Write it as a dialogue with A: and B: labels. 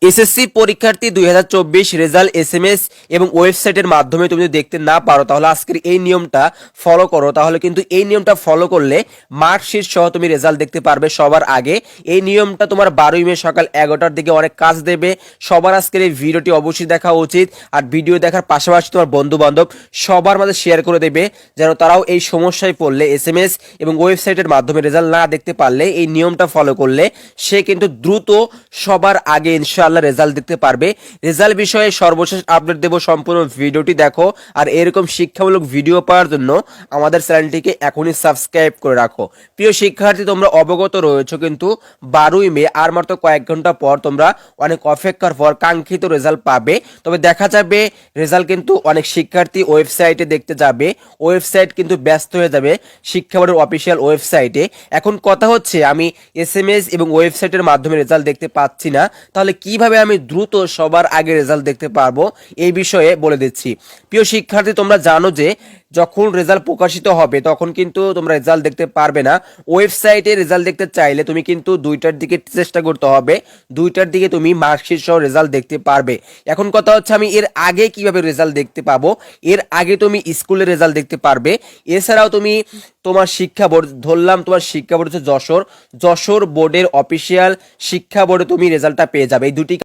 A: SSC পরীক্ষার্থী 2024 result SMS এবং ওয়েবসাইটের মাধ্যমে তুমি যদি দেখতে না পারো তাহলে আজকের এই নিয়মটা ফলো করো। তাহলে কিন্তু এই নিয়মটা ফলো করলে মার্কশিট সহ তুমি রেজাল্ট দেখতে পারবে সবার আগে। এই নিয়মটা তোমার 12 মে সকাল 11টার দিকে অনেক কাজ দেবে। সবার আজকের এই ভিডিওটি অবশ্যই দেখা উচিত, আর ভিডিও দেখার পাশাপাশি তোমার বন্ধু বান্ধব সবার মাঝে শেয়ার করে দেবে, যেন তারাও এই সমস্যায় পড়লে এসএমএস এবং ওয়েবসাইটের মাধ্যমে রেজাল্ট না দেখতে পারলে এই নিয়মটা ফলো করলে সে কিন্তু দ্রুত সবার আগে ইনশাআল্লাহ রেজাল্ট দেখতে পারবে। রেজাল্ট বিষয়ে সর্বশেষ আপডেট দেব, সম্পূর্ণ ভিডিওটি দেখো। আর এরকম শিক্ষামূলক ভিডিও পাওয়ার জন্য আমাদের চ্যানেলটিকে এখনই সাবস্ক্রাইব করে রাখো। প্রিয় শিক্ষার্থী, তোমরা অবগত রয়েছো কিন্তু 12 মে আর মাত্র কয়েক ঘন্টা পর তোমরা অনেক অপেক্ষার পর কাঙ্ক্ষিত রেজাল্ট পাবে। তবে দেখা যাবে রেজাল্ট কিন্তু অনেক শিক্ষার্থী ওয়েবসাইটে দেখতে যাবে, ওয়েবসাইট কিন্তু ব্যস্ত হয়ে যাবে শিক্ষা বোর্ডের অফিসিয়াল ওয়েবসাইটে। এখন কথা হচ্ছে আমি এসএমএস এবং ওয়েবসাইটের মাধ্যমে রেজাল্ট দেখতে পাচ্ছি না, তাহলে কিভাবে আমি দ্রুত সবার আগে রেজাল্ট দেখতে পারবো এই বিষয়ে বলে দিচ্ছি। প্রিয় শিক্ষার্থী, তোমরা জানো যে যখন রেজাল্ট প্রকাশিত হবে তখন কিন্তু তোমরা রেজাল্ট দেখতে পারবে না। ওয়েবসাইটে রেজাল্ট দেখতে চাইলে তুমি কিন্তু 2টার দিকে চেষ্টা করতে হবে, 2টার দিকে তুমি মার্কশিট সহ রেজাল্ট দেখতে পারবে। এখন কথা হচ্ছে আমি এর আগে কিভাবে রেজাল্ট দেখতে পাবো। এর আগে তুমি স্কুলের রেজাল্ট দেখতে পারবে। এছাড়াও তুমি তোমার শিক্ষা বোর্ড, ধরলাম তোমার শিক্ষা বোর্ড হচ্ছে যশোর বোর্ডের অফিসিয়াল শিক্ষা বোর্ডে তুমি রেজাল্টটা পেয়ে যাবে। এই দুটি